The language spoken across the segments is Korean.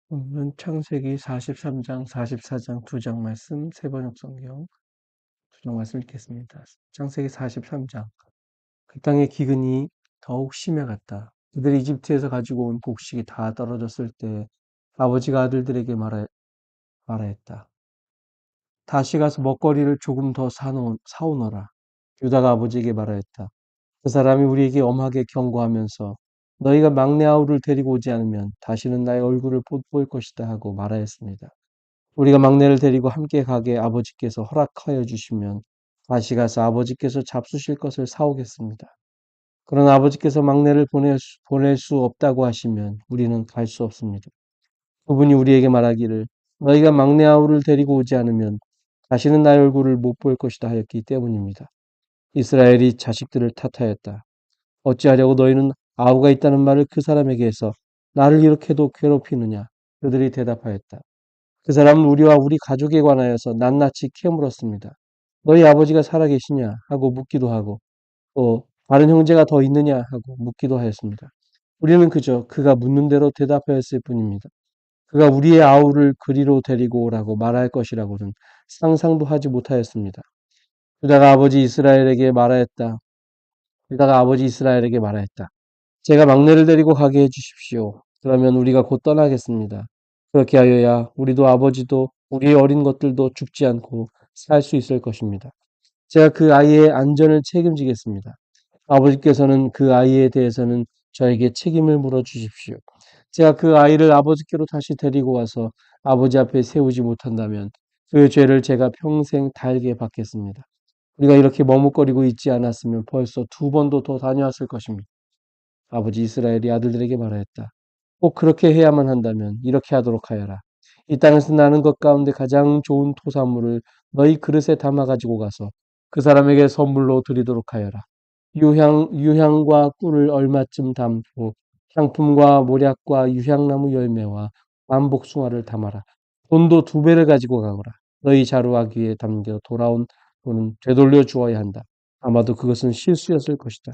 오늘은 창세기 43장, 44장 두 장 말씀, 세번역 성경 두 장 말씀 읽겠습니다. 창세기 43장. 그 땅의 기근이 더욱 심해갔다. 그들이 이집트에서 가지고 온 곡식이 다 떨어졌을 때 아버지가 아들들에게 말하였다. 다시 가서 먹거리를 조금 더 사오너라. 유다가 아버지에게 말하였다. 그 사람이 우리에게 엄하게 경고하면서 너희가 막내 아우를 데리고 오지 않으면 다시는 나의 얼굴을 못 볼 것이다 하고 말하였습니다. 우리가 막내를 데리고 함께 가게 아버지께서 허락하여 주시면 다시 가서 아버지께서 잡수실 것을 사오겠습니다. 그러나 아버지께서 막내를 보낼 수 없다고 하시면 우리는 갈 수 없습니다. 그분이 우리에게 말하기를 너희가 막내 아우를 데리고 오지 않으면 다시는 나의 얼굴을 못 볼 것이다 하였기 때문입니다. 이스라엘이 자식들을 탓하였다. 어찌하려고 너희는 아우가 있다는 말을 그 사람에게 해서 나를 이렇게도 괴롭히느냐? 그들이 대답하였다. 그 사람은 우리와 우리 가족에 관하여서 낱낱이 캐물었습니다. 너희 아버지가 살아계시냐? 하고 묻기도 하고 또 다른 형제가 더 있느냐? 하고 묻기도 하였습니다. 우리는 그저 그가 묻는 대로 대답하였을 뿐입니다. 그가 우리의 아우를 그리로 데리고 오라고 말할 것이라고는 상상도 하지 못하였습니다. 유다가 아버지 이스라엘에게 말하였다. 유다가 아버지 이스라엘에게 말하였다. 제가 막내를 데리고 가게 해주십시오. 그러면 우리가 곧 떠나겠습니다. 그렇게 하여야 우리도 아버지도 우리의 어린 것들도 죽지 않고 살 수 있을 것입니다. 제가 그 아이의 안전을 책임지겠습니다. 아버지께서는 그 아이에 대해서는 저에게 책임을 물어주십시오. 제가 그 아이를 아버지께로 다시 데리고 와서 아버지 앞에 세우지 못한다면 그 죄를 제가 평생 달게 받겠습니다. 우리가 이렇게 머뭇거리고 있지 않았으면 벌써 두 번도 더 다녀왔을 것입니다. 아버지 이스라엘이 아들들에게 말하였다. 꼭 그렇게 해야만 한다면 이렇게 하도록 하여라. 이 땅에서 나는 것 가운데 가장 좋은 토사물을 너희 그릇에 담아 가지고 가서 그 사람에게 선물로 드리도록 하여라. 유향과 꿀을 얼마쯤 담고 향품과 모략과 유향나무 열매와 만복숭아를 담아라. 돈도 2배를 가지고 가거라. 너희 자루아귀에 담겨 돌아온 돈은 되돌려 주어야 한다. 아마도 그것은 실수였을 것이다.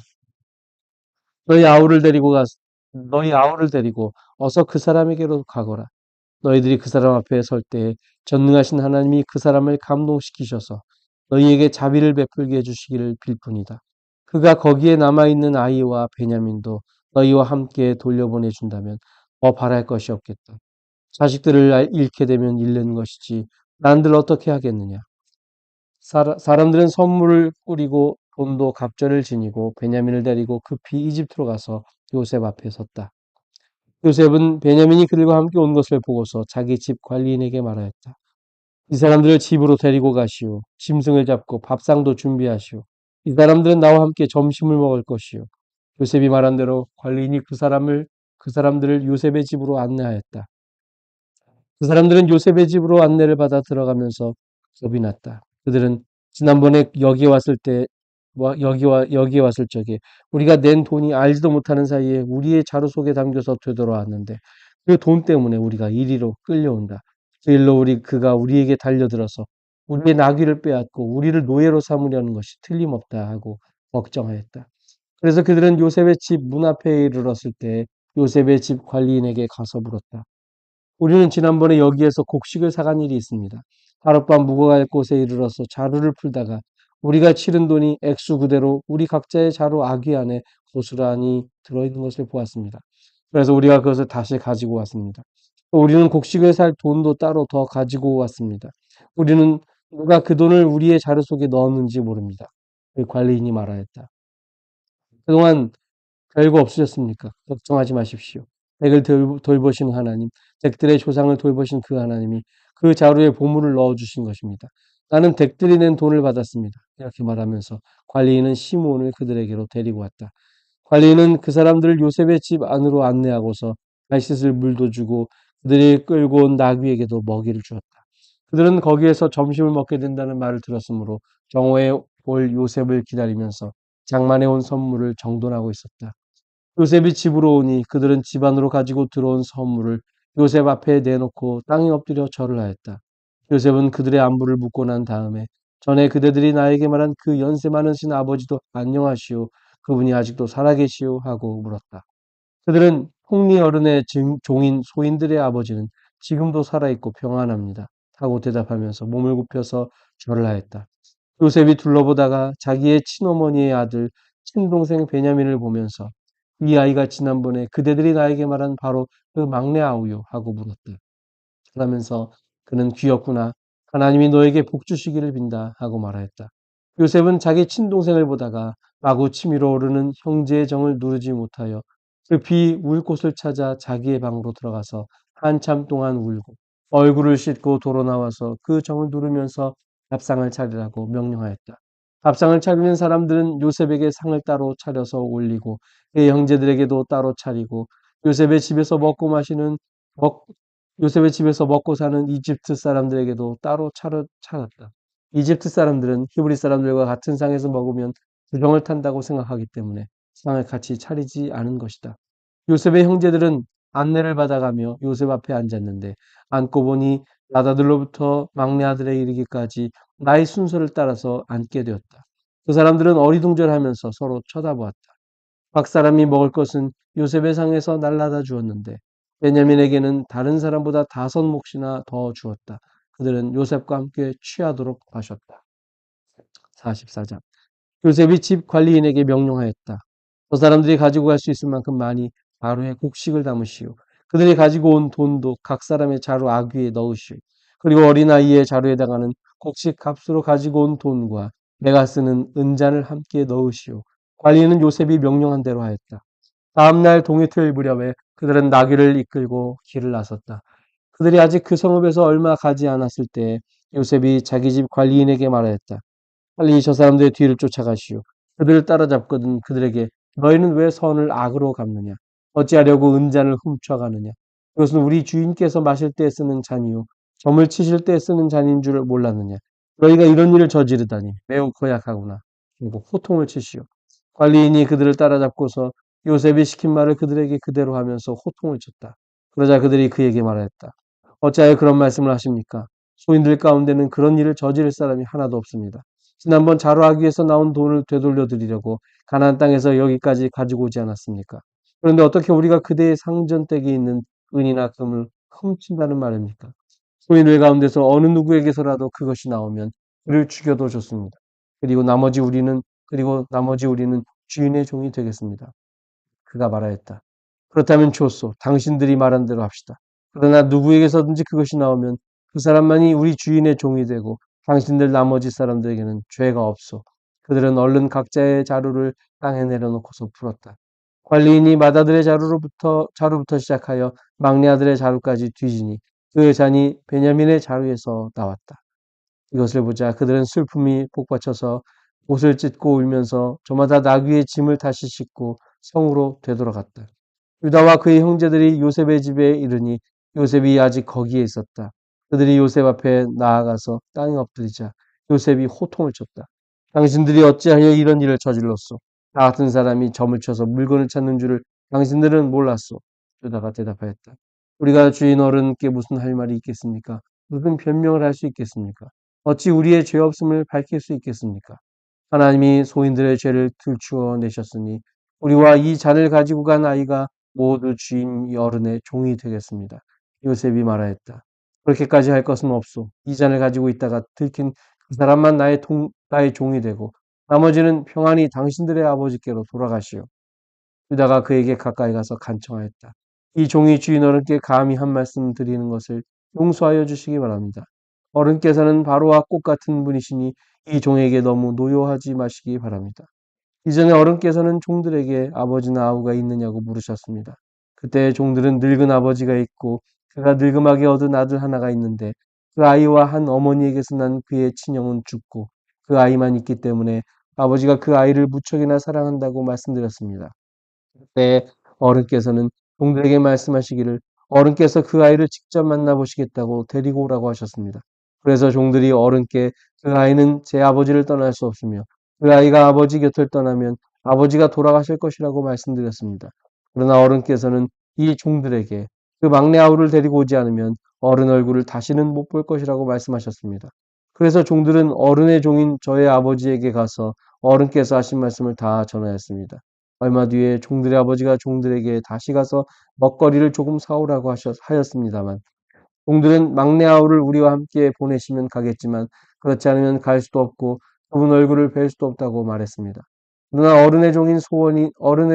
너희 아우를 데리고 너희 아우를 데리고 어서 그 사람에게로 가거라. 너희들이 그 사람 앞에 설 때 전능하신 하나님이 그 사람을 감동시키셔서 너희에게 자비를 베풀게 해주시기를 빌 뿐이다. 그가 거기에 남아있는 아이와 베냐민도 너희와 함께 돌려보내 준다면 더 바랄 것이 없겠다. 자식들을 잃게 되면 잃는 것이지 난들 어떻게 하겠느냐. 사람들은 선물을 꾸리고 돈도 갑절을 지니고 베냐민을 데리고 급히 이집트로 가서 요셉 앞에 섰다. 요셉은 베냐민이 그들과 함께 온 것을 보고서 자기 집 관리인에게 말하였다. 이 사람들을 집으로 데리고 가시오. 짐승을 잡고 밥상도 준비하시오. 이 사람들은 나와 함께 점심을 먹을 것이오. 요셉이 말한 대로 관리인이 그 사람들을 요셉의 집으로 안내하였다. 그 사람들은 요셉의 집으로 안내를 받아 들어가면서 겁이 났다. 그들은 지난번에 여기에 왔을 적에 우리가 낸 돈이 알지도 못하는 사이에 우리의 자루 속에 담겨서 되돌아왔는데 그 돈 때문에 우리가 이리로 끌려온다. 그 일로 그가 우리에게 달려들어서 우리의 나귀를 빼앗고 우리를 노예로 삼으려는 것이 틀림없다 하고 걱정하였다. 그래서 그들은 요셉의 집 문 앞에 이르렀을 때 요셉의 집 관리인에게 가서 물었다. 우리는 지난번에 여기에서 곡식을 사간 일이 있습니다. 하룻밤 묵어갈 곳에 이르러서 자루를 풀다가 우리가 치른 돈이 액수 그대로 우리 각자의 자루 아귀 안에 고스란히 들어있는 것을 보았습니다. 그래서 우리가 그것을 다시 가지고 왔습니다. 우리는 곡식을 살 돈도 따로 더 가지고 왔습니다. 우리는 누가 그 돈을 우리의 자루 속에 넣었는지 모릅니다. 그 관리인이 말하였다. 그동안 별거 없으셨습니까? 걱정하지 마십시오. 댁을 돌보신 하나님, 댁들의 조상을 돌보신 그 하나님이 그 자루에 보물을 넣어주신 것입니다. 나는 댁들이 낸 돈을 받았습니다. 이렇게 말하면서 관리인은 시므온을 그들에게로 데리고 왔다. 관리인은 그 사람들을 요셉의 집 안으로 안내하고서 말 씻을 물도 주고 그들이 끌고 온 나귀에게도 먹이를 주었다. 그들은 거기에서 점심을 먹게 된다는 말을 들었으므로 정오에 올 요셉을 기다리면서 장만해 온 선물을 정돈하고 있었다. 요셉이 집으로 오니 그들은 집 안으로 가지고 들어온 선물을 요셉 앞에 내놓고 땅에 엎드려 절을 하였다. 요셉은 그들의 안부를 묻고 난 다음에 전에 그대들이 나에게 말한 그 연세 많으신 아버지도 안녕하시오. 그분이 아직도 살아계시오 하고 물었다. 그들은 홍리 어른의 종인 소인들의 아버지는 지금도 살아있고 평안합니다. 하고 대답하면서 몸을 굽혀서 절을 하였다. 요셉이 둘러보다가 자기의 친어머니의 아들, 친동생 베냐민을 보면서 이 아이가 지난번에 그대들이 나에게 말한 바로 그 막내 아우요 하고 물었다. 그러면서 그는 귀엽구나. 하나님이 너에게 복 주시기를 빈다 하고 말하였다. 요셉은 자기 친동생을 보다가 마구 치밀어 오르는 형제의 정을 누르지 못하여 급히 울 곳을 찾아 자기의 방으로 들어가서 한참 동안 울고 얼굴을 씻고 도로 나와서 그 정을 누르면서 밥상을 차리라고 명령하였다. 밥상을 차리는 사람들은 요셉에게 상을 따로 차려서 올리고 그의 형제들에게도 따로 차리고 요셉의 집에서 먹고 마시는 먹, 요셉의 집에서 먹고 사는 이집트 사람들에게도 따로 차렸다. 이집트 사람들은 히브리 사람들과 같은 상에서 먹으면 부정을 탄다고 생각하기 때문에 상을 같이 차리지 않은 것이다. 요셉의 형제들은 안내를 받아가며 요셉 앞에 앉았는데 앉고 보니 나다들로부터 막내 아들에 이르기까지 나의 순서를 따라서 앉게 되었다. 그 사람들은 어리둥절하면서 서로 쳐다보았다. 각 사람이 먹을 것은 요셉의 상에서 날라다 주었는데 베냐민에게는 다른 사람보다 5몫이나 더 주었다. 그들은 요셉과 함께 취하도록 하셨다. 44장. 요셉이 집 관리인에게 명령하였다. 저 사람들이 가지고 갈 수 있을 만큼 많이 가루에 곡식을 담으시오. 그들이 가지고 온 돈도 각 사람의 자루 아귀에 넣으시오. 그리고 어린아이의 자루에다가는 곡식 값으로 가지고 온 돈과 내가 쓰는 은잔을 함께 넣으시오. 관리인은 요셉이 명령한 대로 하였다. 다음날 동이틀 무렵에 그들은 나귀를 이끌고 길을 나섰다. 그들이 아직 그 성읍에서 얼마 가지 않았을 때 요셉이 자기 집 관리인에게 말하였다. 빨리 저 사람들의 뒤를 쫓아가시오. 그들을 따라잡거든 그들에게 너희는 왜 선을 악으로 갚느냐? 어찌하려고 은잔을 훔쳐가느냐? 이것은 우리 주인께서 마실 때 쓰는 잔이요. 점을 치실 때 쓰는 잔인 줄 몰랐느냐? 너희가 이런 일을 저지르다니 매우 고약하구나. 그리고 호통을 치시오. 관리인이 그들을 따라잡고서 요셉이 시킨 말을 그들에게 그대로 하면서 호통을 쳤다. 그러자 그들이 그에게 말하였다. 어찌하여 그런 말씀을 하십니까? 소인들 가운데는 그런 일을 저지를 사람이 하나도 없습니다. 지난번 자루하기에서 나온 돈을 되돌려 드리려고 가나안 땅에서 여기까지 가지고 오지 않았습니까? 그런데 어떻게 우리가 그대의 상전댁에 있는 은이나 금을 훔친다는 말입니까? 소인들 가운데서 어느 누구에게서라도 그것이 나오면 그를 죽여도 좋습니다. 그리고 나머지 우리는 주인의 종이 되겠습니다. 그가 말하였다. 그렇다면 좋소. 당신들이 말한 대로 합시다. 그러나 누구에게서든지 그것이 나오면 그 사람만이 우리 주인의 종이 되고 당신들 나머지 사람들에게는 죄가 없소. 그들은 얼른 각자의 자루를 땅에 내려놓고서 풀었다. 관리인이 맏아들의 자루부터 시작하여 막내 아들의 자루까지 뒤지니 그 잔이 베냐민의 자루에서 나왔다. 이것을 보자 그들은 슬픔이 복받쳐서 옷을 찢고 울면서 저마다 나귀의 짐을 다시 싣고 성으로 되돌아갔다. 유다와 그의 형제들이 요셉의 집에 이르니 요셉이 아직 거기에 있었다. 그들이 요셉 앞에 나아가서 땅에 엎드리자 요셉이 호통을 쳤다. 당신들이 어찌하여 이런 일을 저질렀소? 나 같은 사람이 점을 쳐서 물건을 찾는 줄을 당신들은 몰랐소. 유다가 대답하였다. 우리가 주인 어른께 무슨 할 말이 있겠습니까? 무슨 변명을 할 수 있겠습니까? 어찌 우리의 죄 없음을 밝힐 수 있겠습니까? 하나님이 소인들의 죄를 들추어 내셨으니 우리와 이 잔을 가지고 간 아이가 모두 주인 어른의 종이 되겠습니다. 요셉이 말하였다. 그렇게까지 할 것은 없소. 이 잔을 가지고 있다가 들킨 그 사람만 나의 종이 되고 나머지는 평안히 당신들의 아버지께로 돌아가시오. 유다가 그에게 가까이 가서 간청하였다. 이 종이 주인 어른께 감히 한 말씀 드리는 것을 용서하여 주시기 바랍니다. 어른께서는 바로와 꽃 같은 분이시니 이 종에게 너무 노여하지 마시기 바랍니다. 이전에 어른께서는 종들에게 아버지나 아우가 있느냐고 물으셨습니다. 그때 종들은 늙은 아버지가 있고 그가 늙음하게 얻은 아들 하나가 있는데 그 아이와 한 어머니에게서 난 그의 친형은 죽고 그 아이만 있기 때문에 아버지가 그 아이를 무척이나 사랑한다고 말씀드렸습니다. 그때 어른께서는 종들에게 말씀하시기를 어른께서 그 아이를 직접 만나보시겠다고 데리고 오라고 하셨습니다. 그래서 종들이 어른께 그 아이는 제 아버지를 떠날 수 없으며 그 아이가 아버지 곁을 떠나면 아버지가 돌아가실 것이라고 말씀드렸습니다. 그러나 어른께서는 이 종들에게 그 막내 아우를 데리고 오지 않으면 어른 얼굴을 다시는 못 볼 것이라고 말씀하셨습니다. 그래서 종들은 어른의 종인 저의 아버지에게 가서 어른께서 하신 말씀을 다 전하였습니다. 얼마 뒤에 종들의 아버지가 종들에게 다시 가서 먹거리를 조금 사오라고 하였습니다만 종들은 막내 아우를 우리와 함께 보내시면 가겠지만 그렇지 않으면 갈 수도 없고 그분 얼굴을 뵐 수도 없다고 말했습니다. 그러나 어른의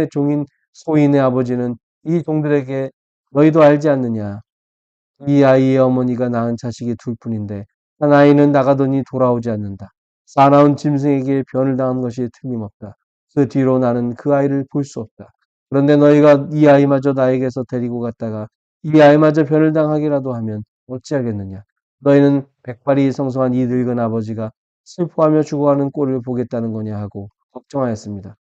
종인 소인의 아버지는 이 종들에게 너희도 알지 않느냐? 이 아이의 어머니가 낳은 자식이 둘 뿐인데 한 아이는 나가더니 돌아오지 않는다. 사나운 짐승에게 변을 당한 것이 틀림없다. 그 뒤로 나는 그 아이를 볼 수 없다. 그런데 너희가 이 아이마저 나에게서 데리고 갔다가 이 아이마저 변을 당하기라도 하면 어찌하겠느냐. 너희는 백발이 성성한 이 늙은 아버지가 슬퍼하며 죽어가는 꼴을 보겠다는 거냐 하고 걱정하였습니다.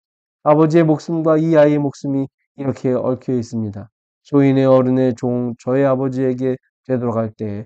아버지의 목숨과 이 아이의 목숨이 이렇게 얽혀 있습니다. 소인의 어른의 종 저의 아버지에게 되돌아갈 때에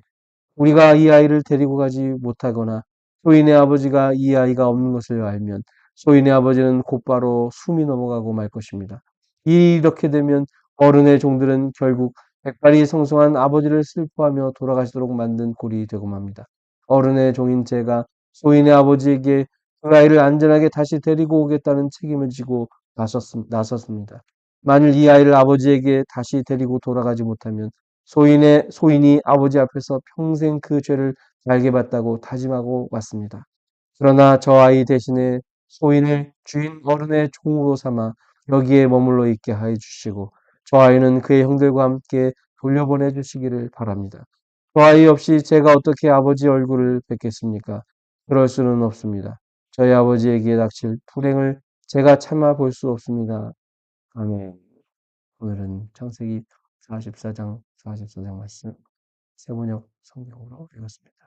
우리가 이 아이를 데리고 가지 못하거나 소인의 아버지가 이 아이가 없는 것을 알면 소인의 아버지는 곧바로 숨이 넘어가고 말 것입니다. 이렇게 되면 어른의 종들은 결국 백발이 성성한 아버지를 슬퍼하며 돌아가시도록 만든 꼴이 되고 맙니다. 어른의 종인 제가 소인의 아버지에게 그 아이를 안전하게 다시 데리고 오겠다는 책임을 지고 나섰습니다. 만일 이 아이를 아버지에게 다시 데리고 돌아가지 못하면 소인이 아버지 앞에서 평생 그 죄를 알게 받다고 다짐하고 왔습니다. 그러나 저 아이 대신에 소인을 주인 어른의 종으로 삼아 여기에 머물러 있게 하여 주시고 저 아이는 그의 형들과 함께 돌려보내 주시기를 바랍니다. 저 아이 없이 제가 어떻게 아버지 얼굴을 뵙겠습니까? 그럴 수는 없습니다. 저희 아버지에게 닥칠 불행을 제가 참아 볼 수 없습니다. 아멘. 오늘은 창세기 44장 말씀 세번역 성경으로 읽었습니다.